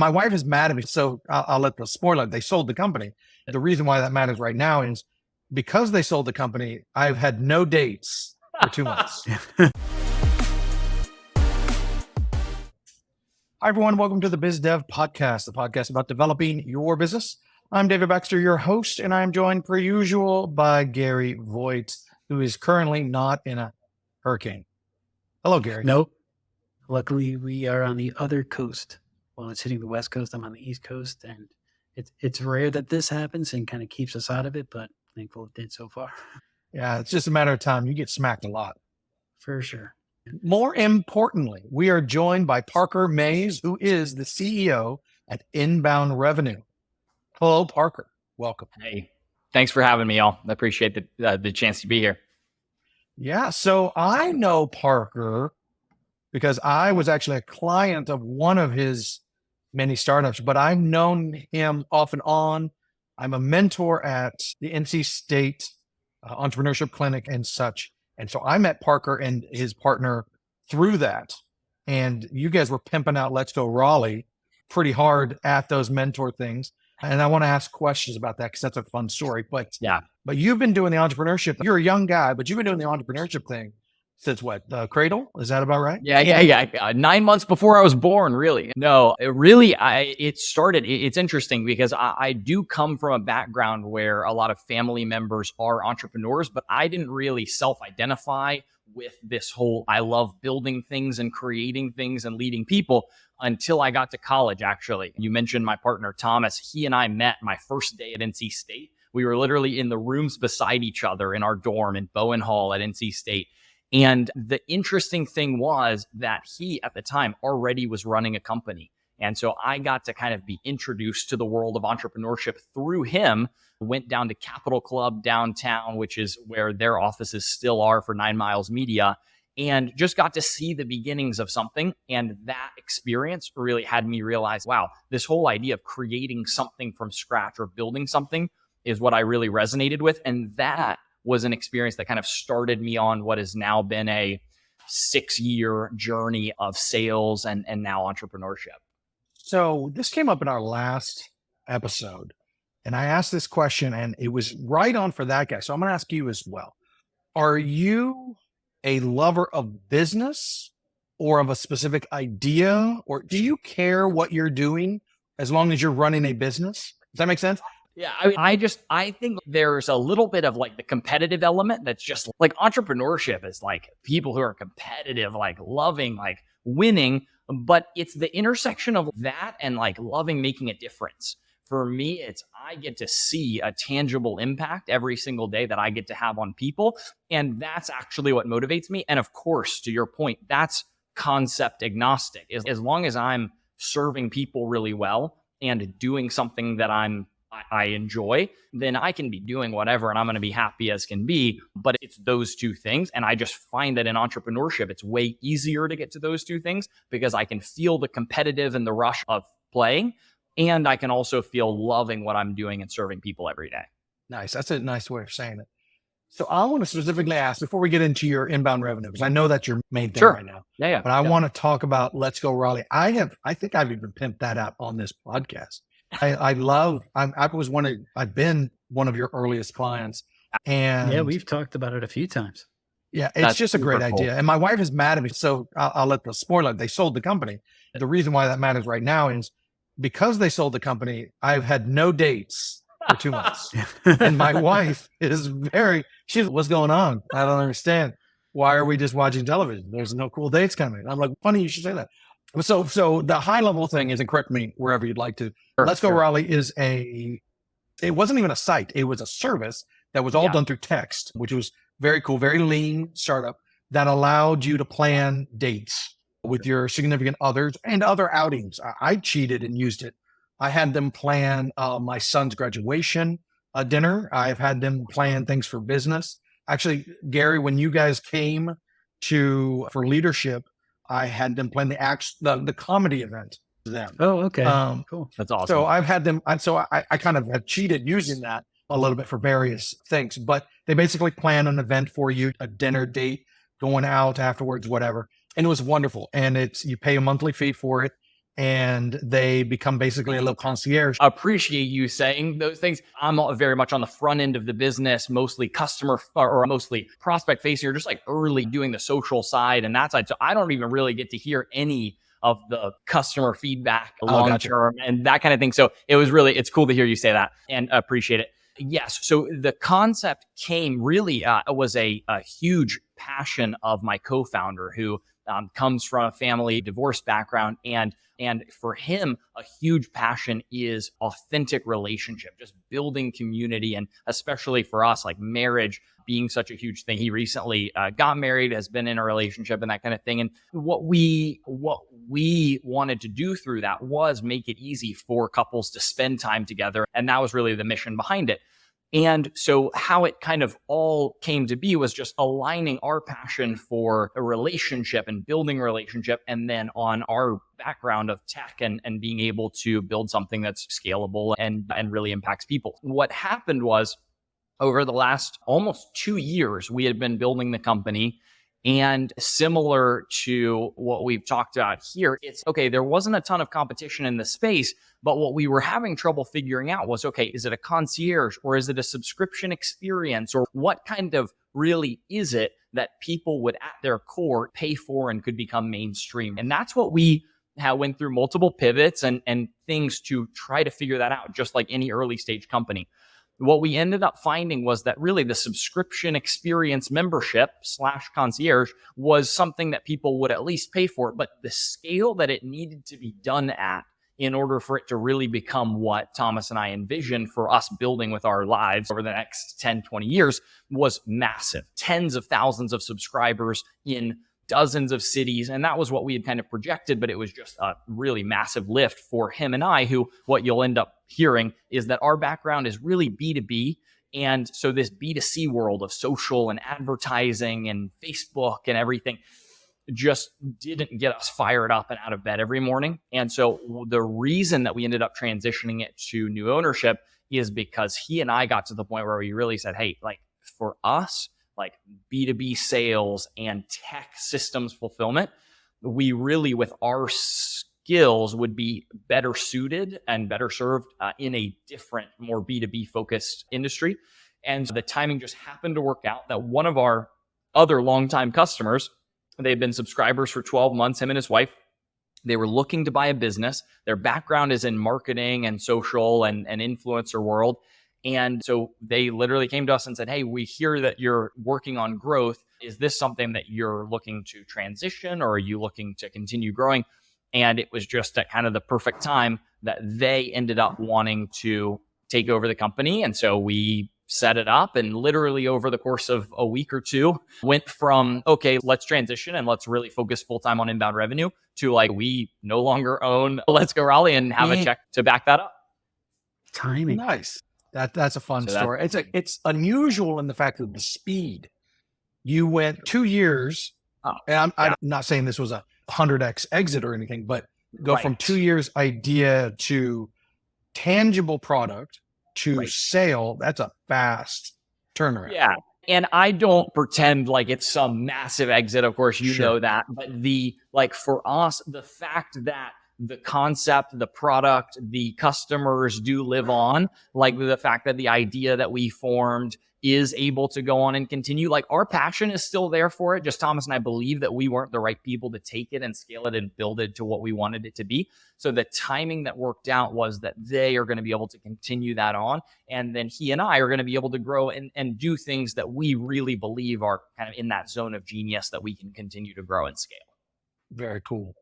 My wife is mad at me, so I'll let the spoiler. They sold the company. The reason why that matters right now is because they sold the company, I've had no dates for 2 months. Hi, everyone. Welcome to the Biz Dev Podcast, the podcast about developing your business. I'm David Baxter, your host, and I'm joined, per usual, by Gary Voigt, who is currently not in a hurricane. Hello, Gary. Nope. Luckily, we are on the other coast. While it's hitting the West Coast, I'm on the East Coast, and it's rare that this happens and kind of keeps us out of it, but thankful it did so far. Yeah, it's just a matter of time. You get smacked a lot. For sure. More importantly, we are joined by Parker Mays, who is the CEO at Inbound Revenue. Hello, Parker. Welcome. Hey, thanks for having me, y'all. I appreciate the chance to be here. Yeah, so I know Parker because I was actually a client of one of his many startups, but I've known him off and on. I'm a mentor at the NC State Entrepreneurship Clinic and such. And so I met Parker and his partner through that. And you guys were pimping out Let's Go Raleigh pretty hard at those mentor things. And I want to ask questions about that because that's a fun story. But you've been doing the entrepreneurship. You're a young guy, but you've been doing the entrepreneurship thing since what? The cradle? Is that about right? Yeah. 9 months before I was born, really. No, it started. It's interesting because I do come from a background where a lot of family members are entrepreneurs, but I didn't really self-identify with this whole, I love building things and creating things and leading people until I got to college, actually. You mentioned my partner, Thomas. He and I met my first day at NC State. We were literally in the rooms beside each other in our dorm in Bowen Hall at NC State. And the interesting thing was that he, at the time, already was running a company. And so I got to kind of be introduced to the world of entrepreneurship through him. Went down to Capital Club downtown, which is where their offices still are for 9 Miles Media, and just got to see the beginnings of something. And that experience really had me realize, wow, this whole idea of creating something from scratch or building something is what I really resonated with. And that was an experience that kind of started me on what has now been a 6-year journey of sales and now entrepreneurship. So this came up in our last episode, and I asked this question, and it was right on for that guy. So I'm going to ask you as well. Are you a lover of business or of a specific idea, or do you care what you're doing as long as you're running a business? Does that make sense? Yeah, I think there's a little bit of like the competitive element that's just like entrepreneurship is like people who are competitive, like loving, like winning, but it's the intersection of that and like loving making a difference. For me, I get to see a tangible impact every single day that I get to have on people. And that's actually what motivates me. And of course, to your point, that's concept agnostic. As long as I'm serving people really well and doing something that I enjoy, then I can be doing whatever and I'm going to be happy as can be. But it's those two things. And I just find that in entrepreneurship, it's way easier to get to those two things because I can feel the competitive and the rush of playing. And I can also feel loving what I'm doing and serving people every day. Nice. That's a nice way of saying it. So I want to specifically ask, before we get into your inbound revenue, because I know that's your main thing right now. Yeah. But I want to talk about Let's Go Raleigh. I think I've even pimped that out on this podcast. I've been one of your earliest clients. And yeah, we've talked about it a few times. Yeah, it's just a great idea. And my wife is mad at me. So I'll let the spoiler, they sold the company. The reason why that matters right now is because they sold the company, I've had no dates for 2 months. And my wife is what's going on? I don't understand. Why are we just watching television? There's no cool dates coming. I'm like, funny you should say that. So the high level thing is, and correct me wherever you'd like to. Let's Go Raleigh is it wasn't even a site. It was a service that was all done through text, which was very cool, very lean startup that allowed you to plan dates with your significant others and other outings. I cheated and used it. I had them plan my son's graduation dinner. I've had them plan things for business. Actually, Gary, when you guys came for leadership, I had them plan the comedy event to them. Oh, okay. Cool. That's awesome. So I've had them, and so I kind of have cheated using that a little bit for various things, but they basically plan an event for you, a dinner date, going out afterwards, whatever. And it was wonderful. And you pay a monthly fee for it. and they become basically a little concierge. Appreciate you saying those things. I'm very much on the front end of the business, mostly customer or mostly prospect facing, or just like early doing the social side and that side. So I don't even really get to hear any of the customer feedback long term and that kind of thing. So it's cool to hear you say that and appreciate it. Yes. So the concept came really, was a huge passion of my co-founder who comes from a family divorce background. And for him, a huge passion is authentic relationship, just building community. And especially for us, like marriage being such a huge thing. He recently got married, has been in a relationship and that kind of thing. And what we wanted to do through that was make it easy for couples to spend time together. And that was really the mission behind it. And so how it kind of all came to be was just aligning our passion for a relationship and building a relationship, and then on our background of tech and being able to build something that's scalable and really impacts people. What happened was over the last almost 2 years, we had been building the company. And similar to what we've talked about here, it's okay, there wasn't a ton of competition in the space, but what we were having trouble figuring out was, okay, is it a concierge or is it a subscription experience, or what kind of really is it that people would at their core pay for and could become mainstream? And that's what we went through multiple pivots and things to try to figure that out, just like any early stage company. What we ended up finding was that really the subscription experience membership / concierge was something that people would at least pay for, but the scale that it needed to be done at in order for it to really become what Thomas and I envisioned for us building with our lives over the next 10, 20 years was massive. Tens of thousands of subscribers in dozens of cities. And that was what we had kind of projected, but it was just a really massive lift for him and I, who what you'll end up hearing is that our background is really B2B. And so this B2C world of social and advertising and Facebook and everything just didn't get us fired up and out of bed every morning. And so the reason that we ended up transitioning it to new ownership is because he and I got to the point where we really said, hey, like for us, like B2B sales and tech systems fulfillment, we really, with our skills, would be better suited and better served in a different, more B2B focused industry. And so the timing just happened to work out that one of our other longtime customers, they've been subscribers for 12 months, him and his wife, they were looking to buy a business. Their background is in marketing and social and influencer world. And so they literally came to us and said, hey, we hear that you're working on growth. Is this something that you're looking to transition, or are you looking to continue growing? And it was just at kind of the perfect time that they ended up wanting to take over the company. And so we set it up, and literally over the course of a week or two went from, okay, let's transition and let's really focus full time on inbound revenue to like, we no longer own Let's Go Raleigh and have a check to back that up. Timing. Nice. That's a fun story. It's unusual in the fact of the speed. You went 2 years, and I'm not saying this was a 100x exit or anything, but go from 2 years idea to tangible product to sale. That's a fast turnaround. Yeah. And I don't pretend like it's some massive exit. Of course, you know that. But for us, the fact that the concept, the product, the customers do live on, like the fact that the idea that we formed is able to go on and continue, like our passion is still there for it. Just Thomas and I believe that we weren't the right people to take it and scale it and build it to what we wanted it to be. So the timing that worked out was that they are going to be able to continue that on. And then he and I are going to be able to grow and do things that we really believe are kind of in that zone of genius that we can continue to grow and scale. Very cool.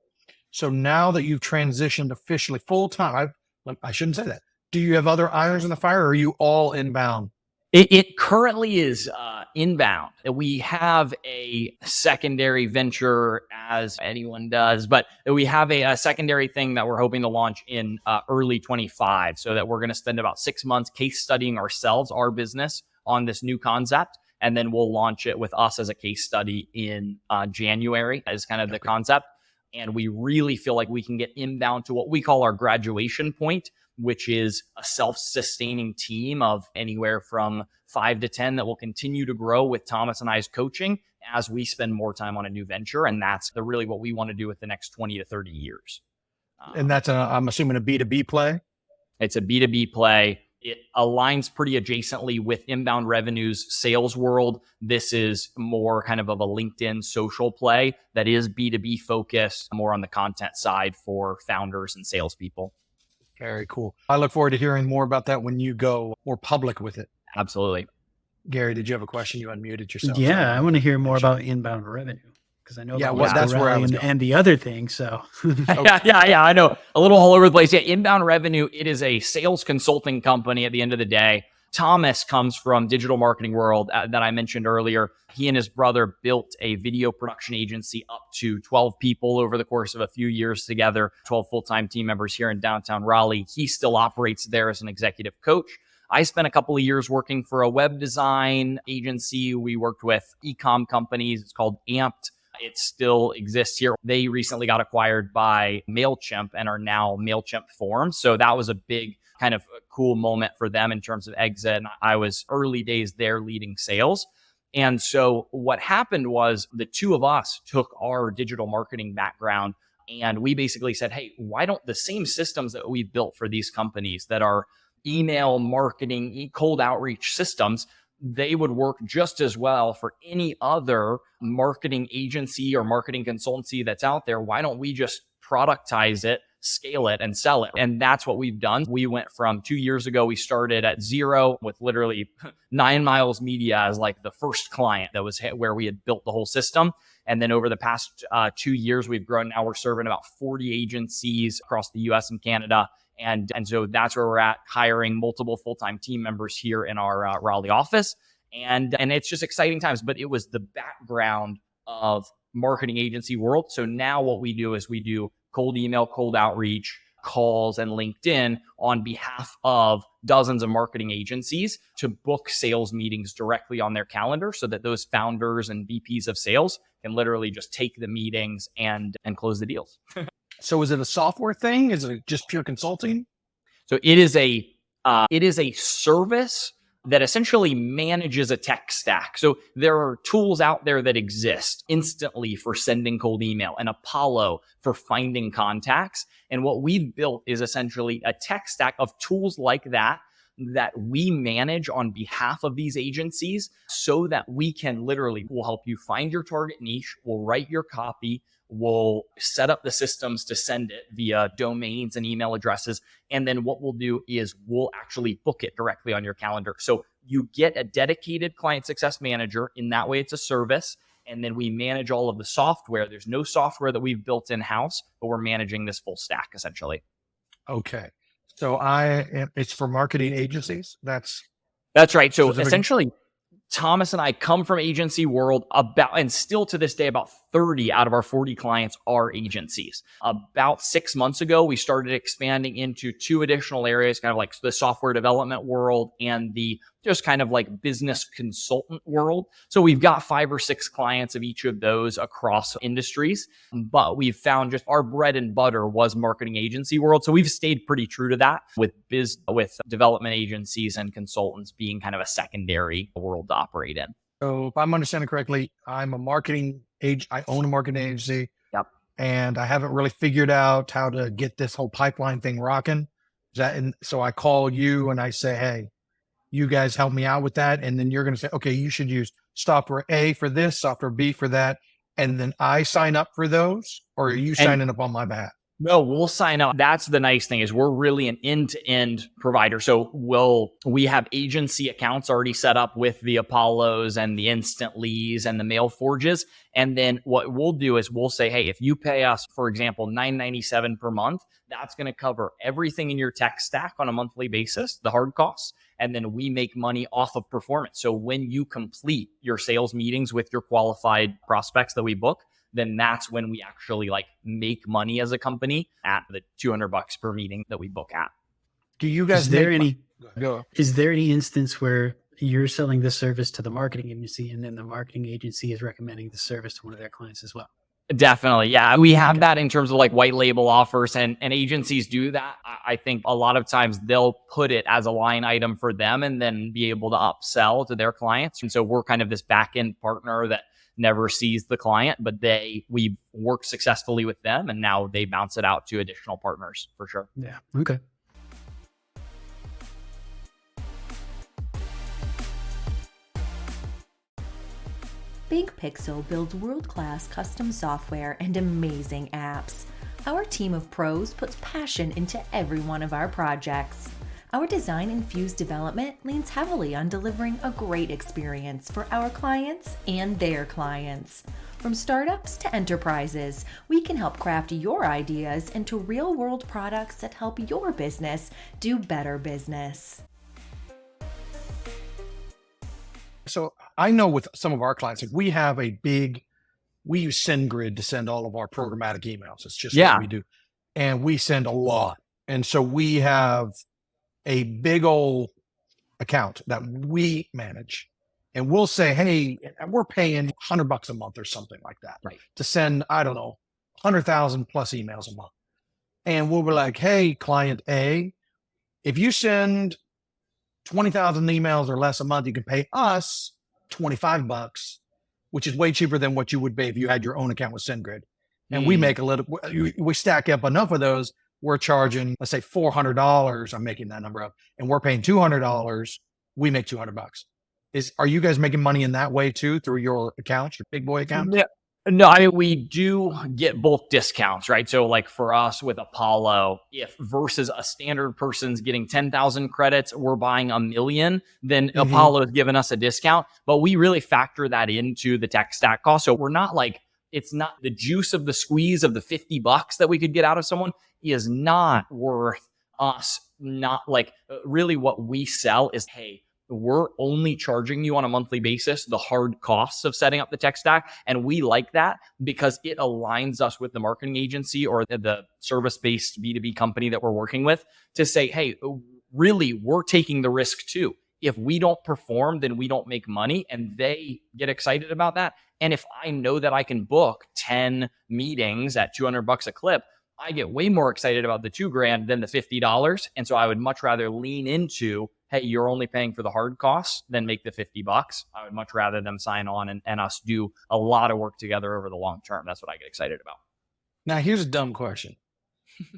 So now that you've transitioned officially full time, I shouldn't say that. Do you have other irons in the fire, or are you all inbound? It currently is inbound. We have a secondary venture, as anyone does, but we have a secondary thing that we're hoping to launch in early 25, so that we're going to spend about 6 months case studying ourselves, our business, on this new concept. And then we'll launch it with us as a case study in January as kind of the concept. And we really feel like we can get inbound to what we call our graduation point, which is a self-sustaining team of anywhere from 5 to 10 that will continue to grow with Thomas and I's coaching as we spend more time on a new venture. And that's really what we want to do with the next 20 to 30 years. And that's I'm assuming a B2B play. It's a B2B play. It aligns pretty adjacently with inbound revenues sales world. This is more kind of a LinkedIn social play that is B2B focused, more on the content side for founders and salespeople. Very cool. I look forward to hearing more about that when you go more public with it. Absolutely. Gary, did you have a question? You unmuted yourself. Yeah, I want to hear more about inbound revenue because I know Yeah, about well, that's where I was and, going. and the other thing. So Yeah, I know. A little all over the place. Yeah, inbound revenue, it is a sales consulting company at the end of the day. Thomas comes from digital marketing world that I mentioned earlier. He and his brother built a video production agency up to 12 people over the course of a few years together, 12 full-time team members here in downtown Raleigh. He still operates there as an executive coach. I spent a couple of years working for a web design agency. We worked with e-com companies. It's called Amped. It still exists here. They recently got acquired by MailChimp and are now MailChimp formed. So that was a big kind of cool moment for them in terms of exit. And I was early days there leading sales. And so what happened was the two of us took our digital marketing background and we basically said, hey, why don't the same systems that we've built for these companies that are email marketing, cold outreach systems, they would work just as well for any other marketing agency or marketing consultancy that's out there. Why don't we just productize it, scale it, and sell it? And that's what we've done. We went from 2 years ago, we started at zero with literally 9 Miles Media as like the first client that was where we had built the whole system. And then over the past 2 years, we've grown. Now we're serving about 40 agencies across the US and Canada. And so that's where we're at, hiring multiple full-time team members here in our Raleigh office. And it's just exciting times, but it was the background of marketing agency world. So now what we do is we do cold email, cold outreach, calls, and LinkedIn on behalf of dozens of marketing agencies to book sales meetings directly on their calendar so that those founders and VPs of sales can literally just take the meetings and close the deals. So is it a software thing? Is it just pure consulting? So it is a service that essentially manages a tech stack. So there are tools out there that exist instantly for sending cold email, and Apollo for finding contacts. And what we've built is essentially a tech stack of tools like that we manage on behalf of these agencies so that we can we'll help you find your target niche, we'll write your copy, we'll set up the systems to send it via domains and email addresses. And then what we'll do is we'll actually book it directly on your calendar. So you get a dedicated client success manager. In that way, it's a service. And then we manage all of the software. There's no software that we've built in-house, but we're managing this full stack essentially. Okay. So it's for marketing agencies. That's right. So specific. Essentially, Thomas and I come from agency world and still to this day, about 30 out of our 40 clients are agencies. About 6 months ago, we started expanding into 2 additional areas, kind of like the software development world and the just kind of like business consultant world. So we've got 5 or 6 clients of each of those across industries, but we've found just our bread and butter was marketing agency world. So we've stayed pretty true to that with development agencies and consultants being kind of a secondary world to operate in. So if I'm understanding correctly, I'm a marketing agent. I own a marketing agency. Yep. And I haven't really figured out how to get this whole pipeline thing rocking. So I call you and I say, hey, you guys help me out with that. And then you're going to say, okay, you should use software A for this, software B for that. And then I sign up for those, or are you signing up on my behalf? No, we'll sign up. That's the nice thing is we're really an end-to-end provider. So we have agency accounts already set up with the Apollos and the Instantly's and the Mail Forges. And then what we'll do is we'll say, hey, if you pay us, for example, $9.97 per month, that's going to cover everything in your tech stack on a monthly basis, the hard costs. And then we make money off of performance. So when you complete your sales meetings with your qualified prospects that we book, then that's when we actually make money as a company at the $200 per meeting that we book at. Do you guys is there any instance where you're selling the service to the marketing agency and then the marketing agency is recommending the service to one of their clients as well? Definitely. Yeah. We have that in terms of white label offers and agencies do that. I think a lot of times they'll put it as a line item for them and then be able to upsell to their clients. And so we're kind of this back end partner that never sees the client, but we work successfully with them, and now they bounce it out to additional partners for sure. Yeah. Okay. Big Pixel builds world-class custom software and amazing apps. Our team of pros puts passion into every one of our projects. Our design-infused development leans heavily on delivering a great experience for our clients and their clients. From startups to enterprises, we can help craft your ideas into real-world products that help your business do better business. So I know with some of our clients, like we use SendGrid to send all of our programmatic emails. It's just what we do. And we send a lot. And so we have a big old account that we manage. And we'll say, hey, we're paying $100 a month or something like that, right, to send, I don't know, 100,000 plus emails a month. And we'll be like, hey, client A, if you send 20,000 emails or less a month, you can pay us $25, which is way cheaper than what you would pay if you had your own account with SendGrid. And we make we stack up enough of those. We're charging, let's say $400. I'm making that number up, and we're paying $200. We make $200. Are you guys making money in that way too through your accounts, your big boy accounts? Yeah. No, I mean, we do get bulk discounts, right? So like for us with Apollo, if versus a standard person's getting 10,000 credits, we're buying 1 million, then Apollo is giving us a discount, but we really factor that into the tech stack cost. So we're not like, it's not the juice of the squeeze of the $50 that we could get out of someone is not worth us. Not like really what we sell is, hey, we're only charging you on a monthly basis the hard costs of setting up the tech stack. And we like that because it aligns us with the marketing agency or the service-based B2B company that we're working with to say, hey, really, we're taking the risk too. If we don't perform, then we don't make money, and they get excited about that. And if I know that I can book 10 meetings at $200 a clip, I get way more excited about the $2,000 than the $50. And so I would much rather lean into, hey, you're only paying for the hard costs than make the $50. I would much rather them sign on and us do a lot of work together over the long term. That's what I get excited about. Now, here's a dumb question.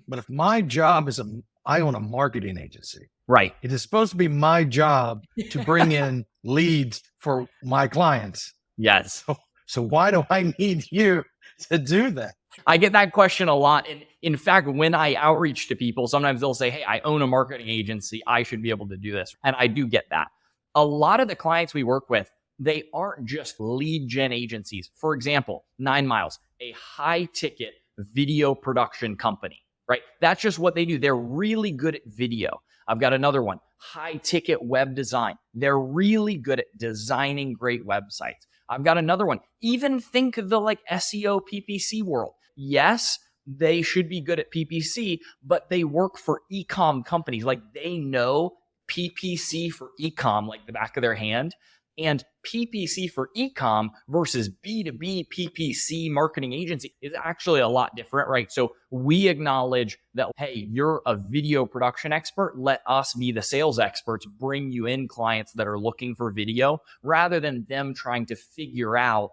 But if my job is I own a marketing agency, right? It is supposed to be my job to bring in leads for my clients. Yes. So why do I need you to do that? I get that question a lot. And in fact, when I outreach to people, sometimes they'll say, hey, I own a marketing agency. I should be able to do this. And I do get that. A lot of the clients we work with, they aren't just lead gen agencies. For example, 9 Miles, a high ticket video production company, right? That's just what they do. They're really good at video. I've got another one, high ticket web design. They're really good at designing great websites. I've got another one. Even think of the like SEO PPC world. Yes, they should be good at PPC, but they work for e-com companies. Like they know PPC for e-com like the back of their hand. And PPC for e-com versus B2B PPC marketing agency is actually a lot different, right? So we acknowledge that, hey, you're a video production expert. Let us be the sales experts, bring you in clients that are looking for video rather than them trying to figure out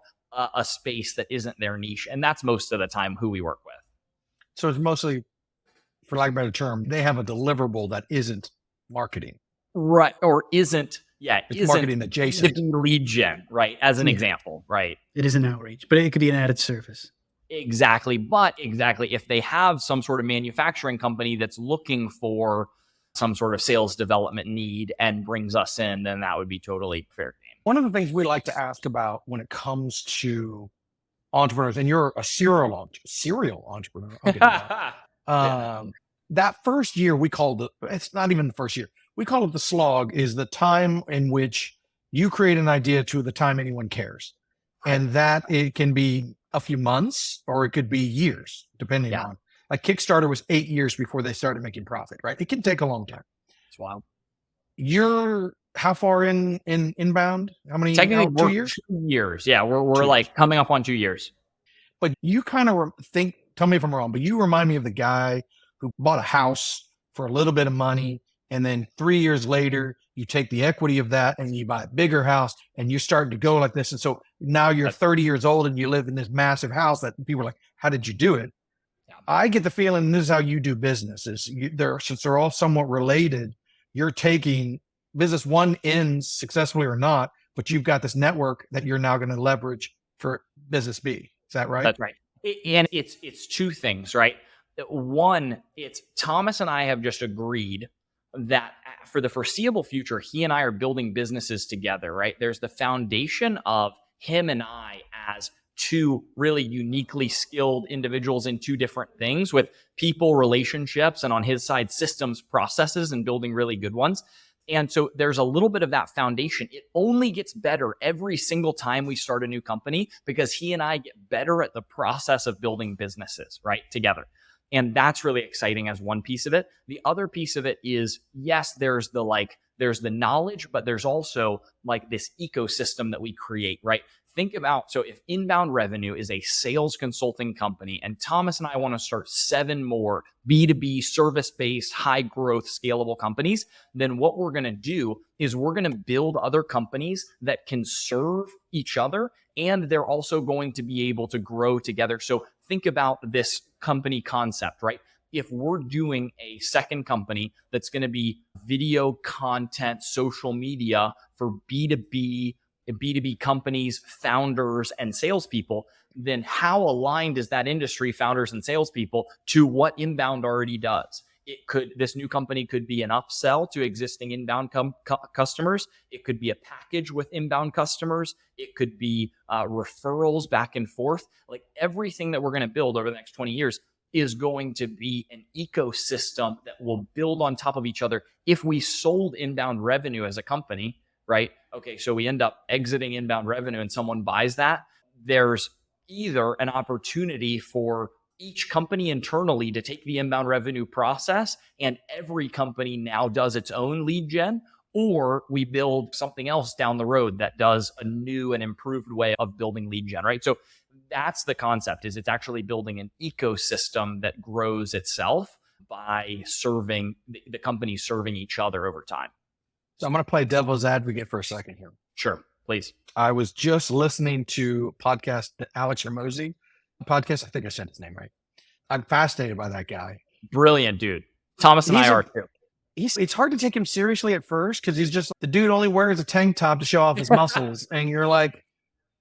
a space that isn't their niche. And that's most of the time who we work with. So it's mostly, for lack of a better term, they have a deliverable that isn't marketing. Right. Or isn't. Yeah, it's marketing adjacent. Lead gen, right? As an example, right? It is an outreach, but it could be an added service. Exactly. But exactly, if they have some sort of manufacturing company that's looking for some sort of sales development need and brings us in, then that would be totally fair game. One of the things we like to ask about when it comes to entrepreneurs, and you're a serial entrepreneur. Okay, that first year we called it, it's not even the first year. We call it the slog, is the time in which you create an idea to the time anyone cares. And that it can be a few months or it could be years, depending on, like Kickstarter was 8 years before they started making profit, right? It can take a long time. It's wild. You're how far in inbound? How many? Technically, 2 years? 2 years. Yeah, we're like coming up on 2 years. But you kind of tell me if I'm wrong, but you remind me of the guy who bought a house for a little bit of money. And then 3 years later, you take the equity of that and you buy a bigger house and you're starting to go like this. And so Now you're 30 years old and you live in this massive house that people are like, how did you do it? Yeah. I get the feeling this is how you do business since they're all somewhat related, you're taking business one ends successfully or not, but you've got this network that you're now going to leverage for business B. Is that right? That's right. And it's two things, right? One, it's Thomas and I have just agreed that for the foreseeable future, he and I are building businesses together, right? There's the foundation of him and I as two really uniquely skilled individuals in two different things, with people, relationships, and on his side, systems, processes, and building really good ones. And so there's a little bit of that foundation. It only gets better every single time we start a new company, because he and I get better at the process of building businesses, right, together. And that's really exciting as one piece of it. The other piece of it is, yes, there's the knowledge, but there's also like this ecosystem that we create, right? Think about, so if Inbound Revenue is a sales consulting company and Thomas and I want to start 7 more B2B service-based, high growth, scalable companies, then what we're going to do is we're going to build other companies that can serve each other, and they're also going to be able to grow together. So think about this company concept, right? If we're doing a second company that's going to be video content, social media for B2B companies, founders, and salespeople, then how aligned is that industry, founders and salespeople, to what Inbound already does? This new company could be an upsell to existing Inbound customers. It could be a package with Inbound customers. It could be referrals back and forth. Like everything that we're going to build over the next 20 years is going to be an ecosystem that will build on top of each other. If we sold Inbound Revenue as a company, right? Okay, so we end up exiting Inbound Revenue and someone buys that. There's either an opportunity for each company internally to take the Inbound Revenue process, and every company now does its own lead gen, or we build something else down the road that does a new and improved way of building lead gen, right? So that's the concept, is it's actually building an ecosystem that grows itself by serving the companies serving each other over time. So I'm going to play devil's advocate for a second here. Sure, please. I was just listening to podcast Alex Hormozy podcast. I think I said his name right. I'm fascinated by that guy. Brilliant dude. Thomas and I are too. It's hard to take him seriously at first because he's just, the dude only wears a tank top to show off his muscles. And you're like,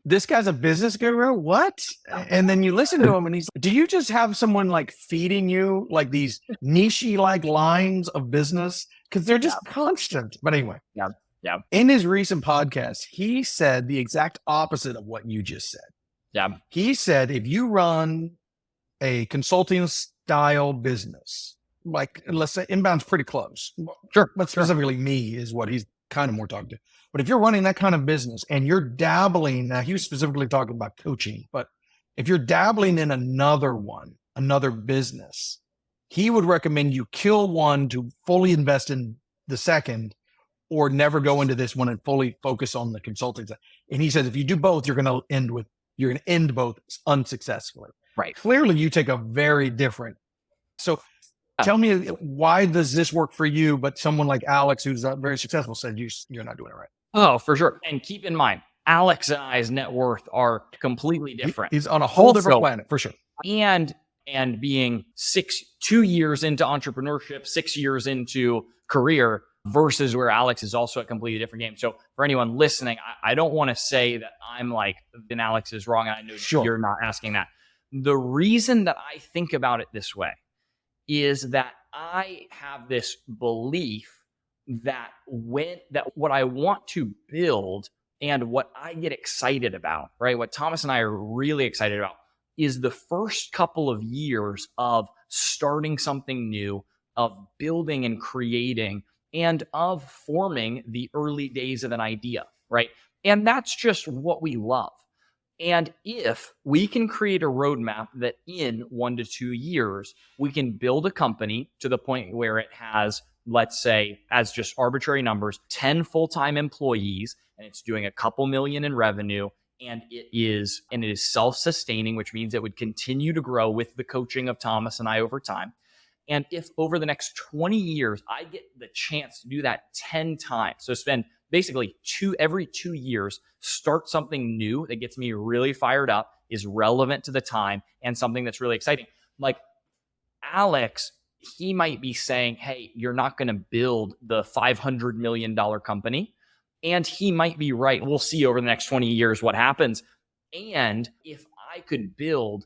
this guy's a business guru? What? And then you listen to him and he's, do you just have someone like feeding you like these niche-y like lines of business? Because they're just constant. But anyway. Yeah. In his recent podcast, he said the exact opposite of what you just said. Yeah. He said, if you run a consulting style business, like let's say Inbound's pretty close. Sure. But specifically me is what he's kind of more talking to. But if you're running that kind of business and you're dabbling, now he was specifically talking about coaching, but if you're dabbling in another business, he would recommend you kill one to fully invest in the second, or never go into this one and fully focus on the consulting side. And he says, if you do both, you're going to end both unsuccessfully. Right. Clearly you take a very different. So tell me, why does this work for you? But someone like Alex, who's very successful, said you're not doing it right. Oh, for sure. And keep in mind, Alex and I's net worth are completely different. He's on a whole different planet, for sure. And being 2 years into entrepreneurship, 6 years into career, versus where Alex is also a completely different game. So for anyone listening, I don't want to say that I'm like, then Alex is wrong. And I know You're not asking that. The reason that I think about it this way is that I have this belief that what I want to build and what I get excited about, right? What Thomas and I are really excited about is the first couple of years of starting something new, of building and creating, and of forming the early days of an idea, right? And that's just what we love. And if we can create a roadmap that in 1 to 2 years, we can build a company to the point where it has, let's say, as just arbitrary numbers, 10 full-time employees, and it's doing a couple million in revenue, and it is self-sustaining, which means it would continue to grow with the coaching of Thomas and I over time. And if over the next 20 years, I get the chance to do that 10 times, so spend basically every 2 years, start something new that gets me really fired up, is relevant to the time, and something that's really exciting. Like Alex, he might be saying, hey, you're not going to build the $500 million company. And he might be right. We'll see over the next 20 years what happens. And if I could build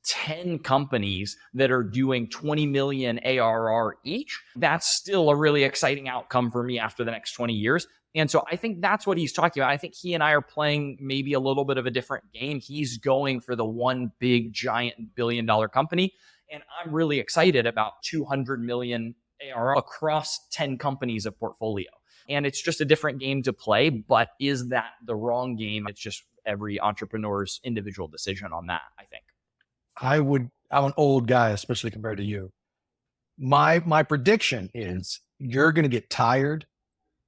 10 companies that are doing 20 million ARR each, that's still a really exciting outcome for me after the next 20 years. And so I think that's what he's talking about. I think he and I are playing maybe a little bit of a different game. He's going for the one big giant billion-dollar company. And I'm really excited about 200 million ARR across 10 companies of portfolio. And it's just a different game to play, but is that the wrong game? It's just every entrepreneur's individual decision on that, I think. I'm an old guy, especially compared to you. My prediction is you're going to get tired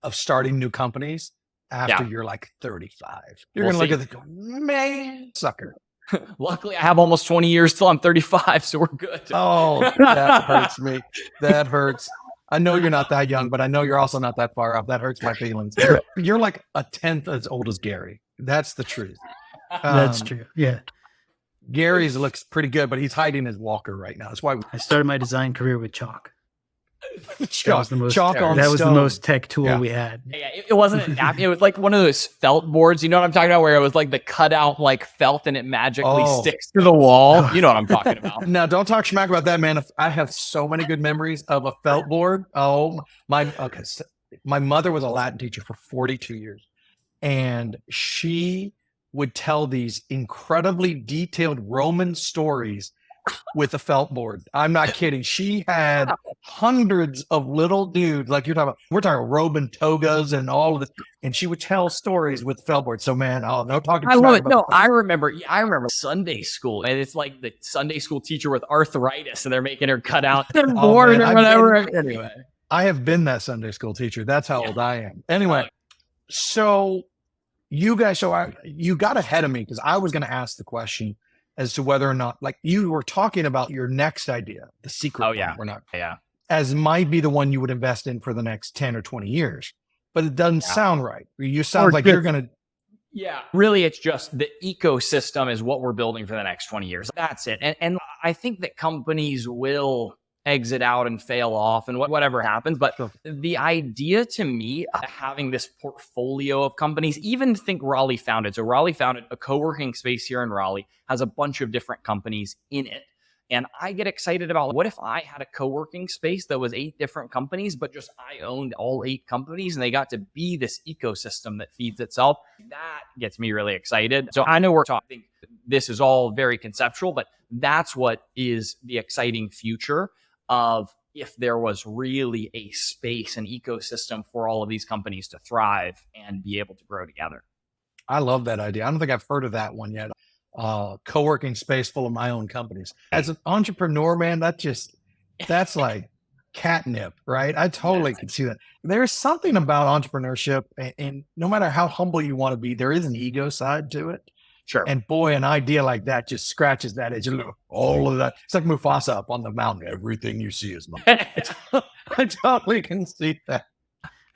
of starting new companies after you're like 35. You're going to look at it and go, man, sucker. Luckily, I have almost 20 years till I'm 35, so we're good. Oh, that hurts me. That hurts. I know you're not that young, but I know you're also not that far off. That hurts my feelings. You're like a 10th as old as Gary. That's the truth. That's true. Yeah. Gary's looks pretty good, but he's hiding his walker right now. That's why I started my design career with chalk. chalk, That was the most, chalk on that was the stone. most tech tool Yeah. we had. Yeah, it wasn't a napkin. It was like one of those felt boards. You know what I'm talking about? Where it was like the cutout like felt and it magically sticks to the wall. You know what I'm talking about. Now, don't talk smack about that, man. I have so many good memories of a felt board. Oh, my mother was a Latin teacher for 42 years, and she would tell these incredibly detailed Roman stories with a felt board. I'm not kidding. She had hundreds of little dudes, like you're talking about. We're talking Roman togas and all of this, and she would tell stories with felt board. So, man, no talking. I love it. smack No, about I remember Sunday school, and it's like the Sunday school teacher with arthritis, and they're making her cut out their board man, or whatever. Anyway, I have been that Sunday school teacher. That's how old I am. Anyway, so you guys, you got ahead of me because I was going to ask the question as to whether or not, like you were talking about your next idea, the secret. Oh, yeah. We're not, yeah. as might be the one you would invest in for the next 10 or 20 years, but it doesn't sound right. You sound like you're going to. Yeah, really, it's just the ecosystem is what we're building for the next 20 years. That's it. And I think that companies will exit out and fail off and whatever happens. But the idea to me of having this portfolio of companies, even think Raleigh founded. So Raleigh founded a co-working space here in Raleigh, has a bunch of different companies in it. And I get excited about what if I had a co-working space that was 8 different companies, but just I owned all 8 companies and they got to be this ecosystem that feeds itself. That gets me really excited. So I know we're talking, this is all very conceptual, but that's what is the exciting future of if there was really a space, an ecosystem for all of these companies to thrive and be able to grow together. I love that idea. I don't think I've heard of that one yet. Co-working space full of my own companies. As an entrepreneur, man, that's like catnip, right? I totally can see that. There's something about entrepreneurship, and no matter how humble you want to be, there is an ego side to it. Sure. And boy, an idea like that just scratches that edge. All of that. It's like Mufasa up on the mountain. Everything you see is mine. I totally can see that.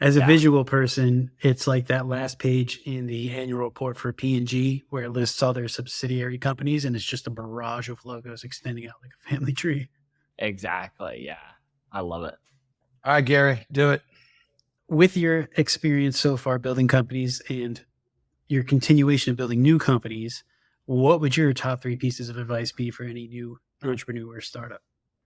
As a visual person, it's like that last page in the annual report for P&G where it lists all their subsidiary companies, and it's just a barrage of logos extending out like a family tree. Exactly. Yeah. I love it. All right, Gary, do it. With your experience so far building companies and your continuation of building new companies, what would your top 3 pieces of advice be for any new entrepreneur or startup?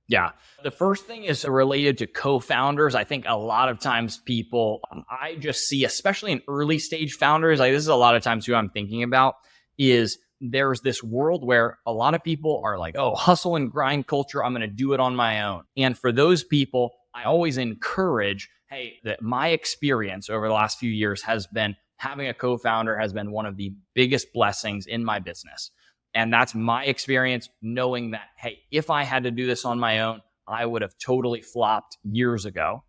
Yeah. The first thing is related to co-founders. I think a lot of times I just see, especially in early stage founders, like this is a lot of times who I'm thinking about, is there's this world where a lot of people are like, oh, hustle and grind culture, I'm going to do it on my own. And for those people, I always encourage, hey, that my experience over the last few years has been having a co-founder has been one of the biggest blessings in my business. And that's my experience, knowing that, hey, if I had to do this on my own, I would have totally flopped years ago.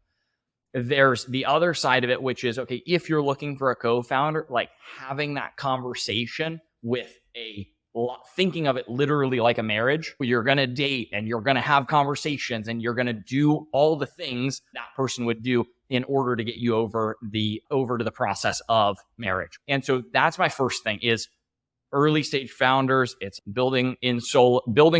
There's the other side of it, which is, okay, if you're looking for a co-founder, like having that conversation with a thinking of it literally like a marriage. You're going to date and you're going to have conversations and you're going to do all the things that person would do in order to get you over to the process of marriage. And so that's my first thing is early stage founders. It's building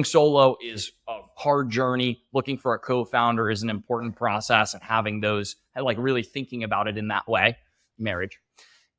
solo is a hard journey. Looking for a co-founder is an important process, and having those, like really thinking about it in that way, marriage.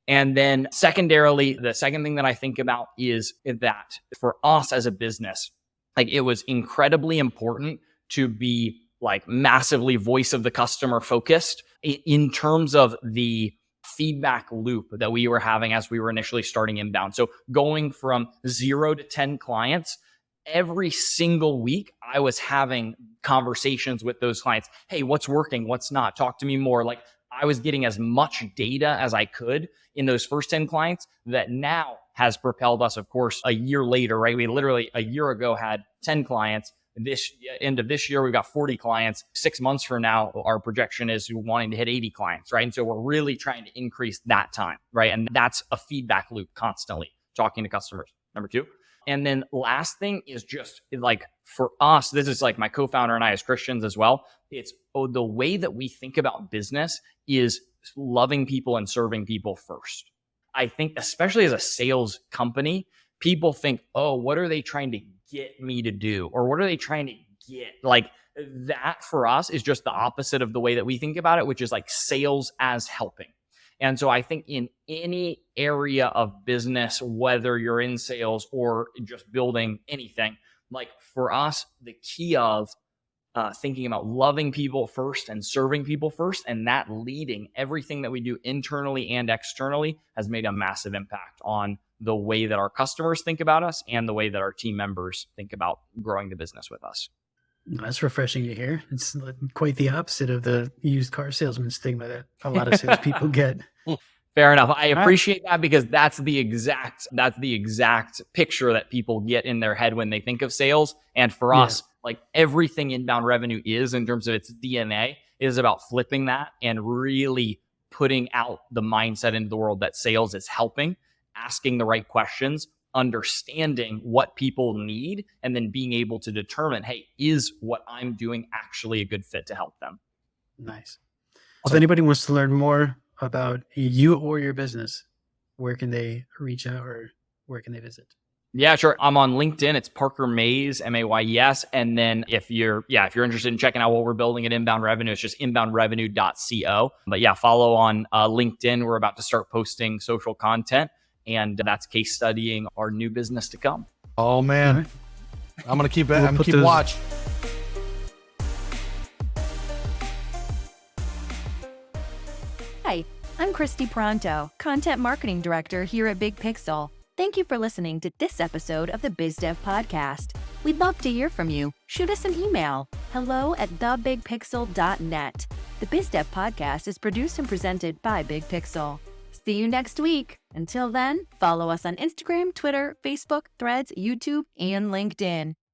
And then secondarily, the second thing that I think about is that for us as a business, like it was incredibly important to be like massively voice of the customer focused in terms of the feedback loop that we were having as we were initially starting inbound. So going from 0 to 10 clients, every single week, I was having conversations with those clients. Hey, what's working? What's not? Talk to me more. Like I was getting as much data as I could in those first 10 clients that now has propelled us, of course, a year later, right? We literally a year ago had 10 clients. This end of this year, we've got 40 clients. 6 months from now, our projection is wanting to hit 80 clients, right? And so we're really trying to increase that time, right? And that's a feedback loop, constantly talking to customers. Number 2. And then last thing is just like for us, this is like my co-founder and I as Christians as well. It's the way that we think about business is loving people and serving people first. I think especially as a sales company, people think, oh, what are they trying to get me to do? Or what are they trying to get? Like that for us is just the opposite of the way that we think about it, which is like sales as helping. And so I think in any area of business, whether you're in sales or just building anything, like for us, the key of thinking about loving people first and serving people first, and that leading everything that we do internally and externally has made a massive impact on the way that our customers think about us and the way that our team members think about growing the business with us. That's refreshing to hear. It's quite the opposite of the used car salesman stigma that a lot of salespeople get. Fair enough. I appreciate that because that's the exact picture that people get in their head when they think of sales. And for us, like everything inbound revenue is in terms of its DNA is about flipping that and really putting out the mindset into the world that sales is helping, asking the right questions, understanding what people need, and then being able to determine, hey, is what I'm doing actually a good fit to help them? Nice. Well, if anybody wants to learn more about you or your business, where can they reach out or where can they visit? Yeah, sure. I'm on LinkedIn. It's Parker Mays, Mays. And then if you're interested in checking out what we're building at Inbound Revenue, it's just inboundrevenue.co. But yeah, follow on LinkedIn. We're about to start posting social content, and that's case studying our new business to come. Oh man, right. I'm gonna keep watch. Hi, I'm Christy Pronto, Content Marketing Director here at Big Pixel. Thank you for listening to this episode of the BizDev Podcast. We'd love to hear from you. Shoot us an email, hello@thebigpixel.net. The BizDev Podcast is produced and presented by Big Pixel. See you next week. Until then, follow us on Instagram, Twitter, Facebook, Threads, YouTube, and LinkedIn.